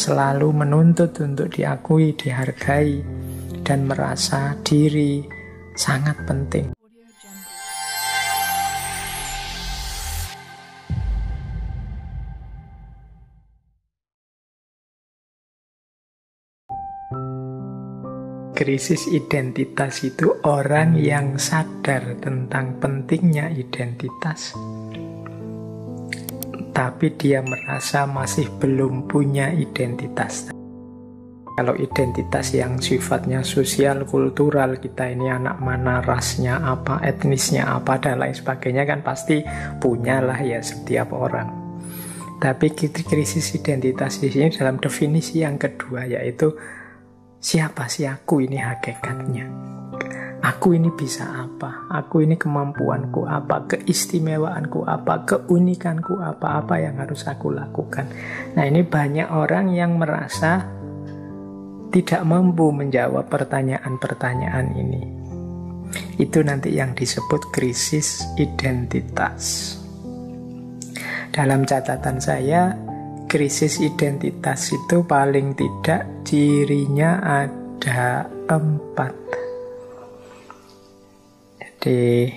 selalu menuntut untuk diakui, dihargai, dan merasa diri sangat penting. Krisis identitas itu orang yang sadar tentang pentingnya identitas, tapi dia merasa masih belum punya identitas. Kalau identitas yang sifatnya sosial, kultural, kita ini anak mana, rasnya apa, etnisnya apa, dan lain sebagainya kan pasti punyalah ya setiap orang. Tapi krisis identitas di sini dalam definisi yang kedua, yaitu siapa sih aku ini hakikatnya? Aku ini bisa apa? Aku ini kemampuanku apa? Keistimewaanku apa? Keunikanku apa? Apa yang harus aku lakukan? Nah, ini banyak orang yang merasa tidak mampu menjawab pertanyaan-pertanyaan ini. Itu nanti yang disebut krisis identitas. Dalam catatan saya, krisis identitas itu paling tidak cirinya ada 4. Jadi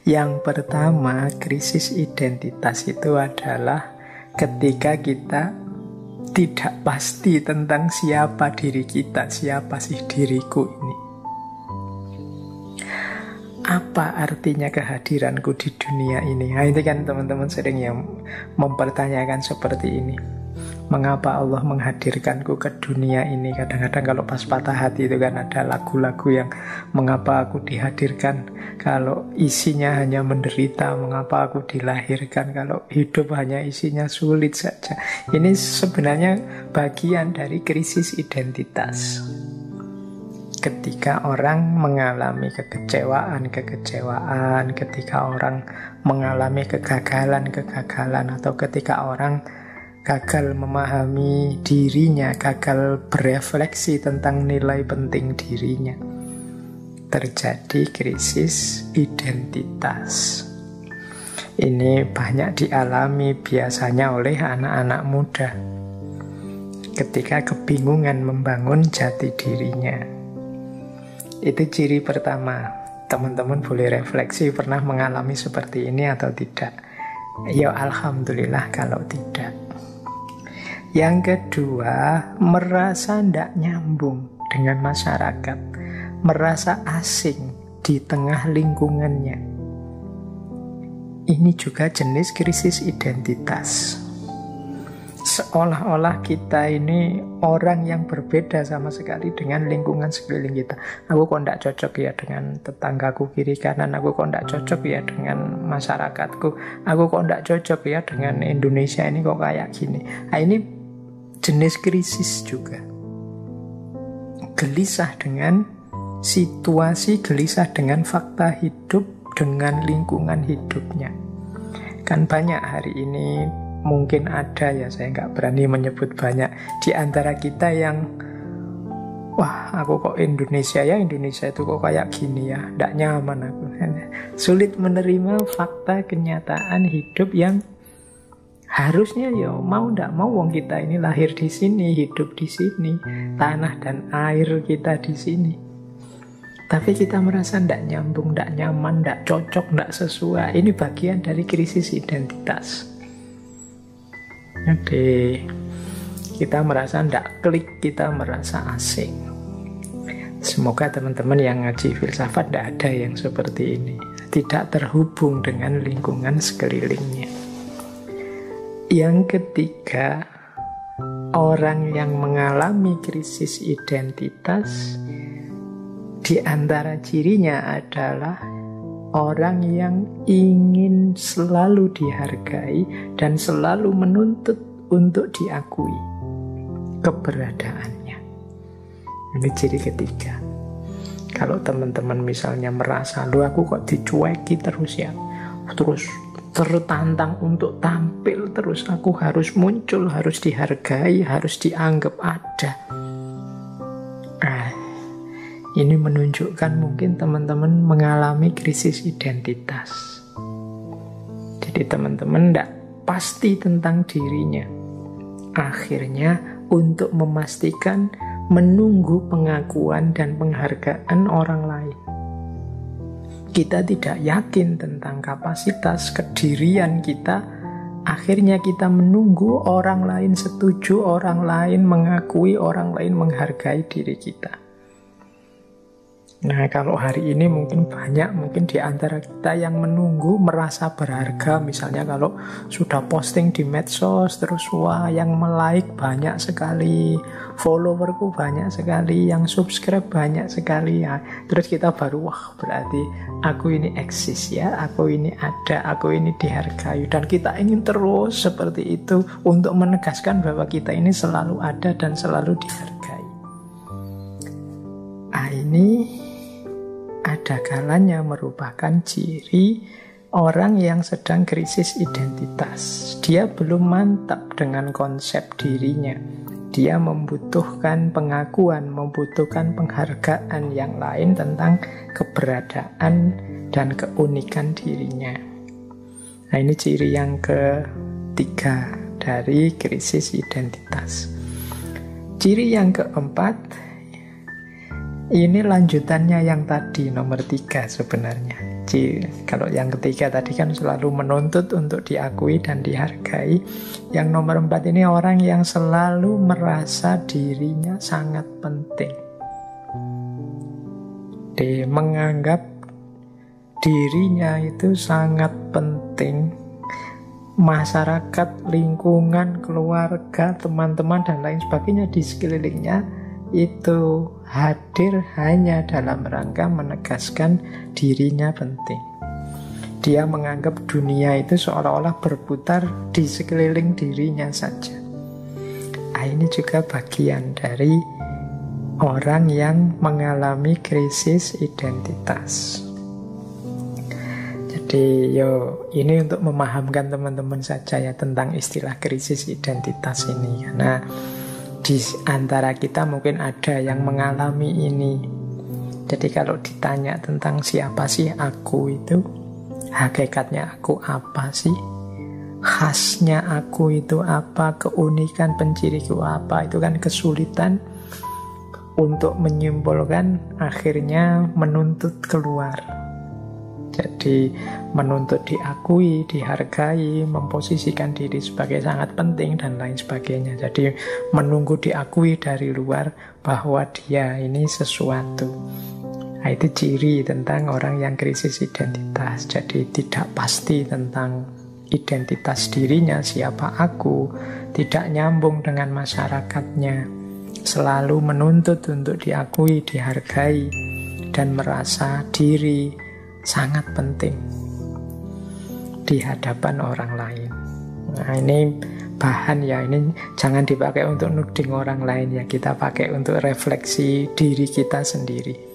yang pertama, krisis identitas itu adalah ketika kita tidak pasti tentang siapa diri kita, siapa sih diriku ini. Apa artinya kehadiranku di dunia ini? Nah, itu kan teman-teman sering yang mempertanyakan seperti ini. Mengapa Allah menghadirkanku ke dunia ini? Kadang-kadang kalau pas patah hati itu kan ada lagu-lagu yang mengapa aku dihadirkan kalau isinya hanya menderita, mengapa aku dilahirkan kalau hidup hanya isinya sulit saja. Ini sebenarnya bagian dari krisis identitas. Ketika orang mengalami kekecewaan, ketika orang mengalami kegagalan, atau ketika orang gagal memahami dirinya, gagal berefleksi tentang nilai penting dirinya, terjadi krisis identitas. Ini banyak dialami biasanya oleh anak-anak muda ketika kebingungan membangun jati dirinya. Itu ciri pertama. Teman-teman boleh refleksi, pernah mengalami seperti ini atau tidak? Ya alhamdulillah kalau tidak. Yang kedua, merasa tidak nyambung dengan masyarakat, merasa asing di tengah lingkungannya. Ini juga jenis krisis identitas. Seolah-olah kita ini orang yang berbeda sama sekali dengan lingkungan sekeliling kita. Aku kok tidak cocok ya dengan tetanggaku kiri kanan, aku kok tidak cocok ya dengan masyarakatku, aku kok tidak cocok ya dengan Indonesia ini kok kayak gini. Nah, ini jenis krisis juga. Gelisah dengan situasi, gelisah dengan fakta hidup, dengan lingkungan hidupnya. Kan banyak hari ini, mungkin ada ya, saya nggak berani menyebut banyak, di antara kita yang wah aku kok Indonesia itu kok kayak gini ya, nggak nyaman aku. Sulit menerima fakta kenyataan hidup yang harusnya ya mau nggak mau wong kita ini lahir di sini, hidup di sini, tanah dan air kita di sini. Tapi kita merasa nggak nyambung, nggak nyaman, nggak cocok, nggak sesuai. Ini bagian dari krisis identitas. Jadi kita merasa tidak klik, kita merasa asing. Semoga teman-teman yang ngaji filsafat tidak ada yang seperti ini, tidak terhubung dengan lingkungan sekelilingnya. Yang ketiga, orang yang mengalami krisis identitas, di antara cirinya adalah orang yang ingin selalu dihargai dan selalu menuntut untuk diakui keberadaannya. Ini ciri ketiga. Kalau teman-teman misalnya merasa, loh aku kok dicueki terus ya, terus tertantang untuk tampil terus, aku harus muncul, harus dihargai, harus dianggap ada. Ini menunjukkan mungkin teman-teman mengalami krisis identitas. Jadi teman-teman tidak pasti tentang dirinya. Akhirnya untuk memastikan menunggu pengakuan dan penghargaan orang lain. Kita tidak yakin tentang kapasitas kedirian kita, akhirnya kita menunggu orang lain setuju, orang lain mengakui, orang lain menghargai diri kita. Nah, kalau hari ini mungkin di antara kita yang menunggu merasa berharga. Misalnya kalau sudah posting di medsos, terus wah yang like banyak sekali, followerku banyak sekali, yang subscribe banyak sekali ya. Terus kita baru wah berarti aku ini eksis ya, aku ini ada, aku ini dihargai. Dan kita ingin terus seperti itu untuk menegaskan bahwa kita ini selalu ada dan selalu dihargai. Ini ada kalanya merupakan ciri orang yang sedang krisis identitas. Dia belum mantap dengan konsep dirinya. Dia membutuhkan pengakuan, membutuhkan penghargaan yang lain tentang keberadaan dan keunikan dirinya. Nah, ini ciri yang ketiga dari krisis identitas. Ciri yang keempat, ini lanjutannya yang tadi, nomor 3 sebenarnya. Kalau yang ketiga tadi kan selalu menuntut untuk diakui dan dihargai. Yang nomor 4 ini orang yang selalu merasa dirinya sangat penting. Dia menganggap dirinya itu sangat penting. Masyarakat, lingkungan, keluarga, teman-teman, dan lain sebagainya di sekelilingnya itu hadir hanya dalam rangka menegaskan dirinya penting. Dia menganggap dunia itu seolah-olah berputar di sekeliling dirinya saja. Nah, ini juga bagian dari orang yang mengalami krisis identitas. Jadi ini untuk memahamkan teman-teman saja ya tentang istilah krisis identitas ini. Karena di antara kita mungkin ada yang mengalami ini. Jadi kalau ditanya tentang siapa sih aku itu, hakikatnya aku apa sih, khasnya aku itu apa, keunikan penciriku apa, itu kan kesulitan untuk menyimpulkan, akhirnya menuntut keluar. Jadi menuntut diakui, dihargai, memposisikan diri sebagai sangat penting dan lain sebagainya. Jadi menunggu diakui dari luar bahwa dia ini sesuatu. Nah, itu ciri tentang orang yang krisis identitas. Jadi tidak pasti tentang identitas dirinya, siapa aku, tidak nyambung dengan masyarakatnya, selalu menuntut untuk diakui, dihargai, dan merasa diri sangat penting di hadapan orang lain. Nah, ini bahan ya, ini jangan dipakai untuk nuding orang lain ya, kita pakai untuk refleksi diri kita sendiri.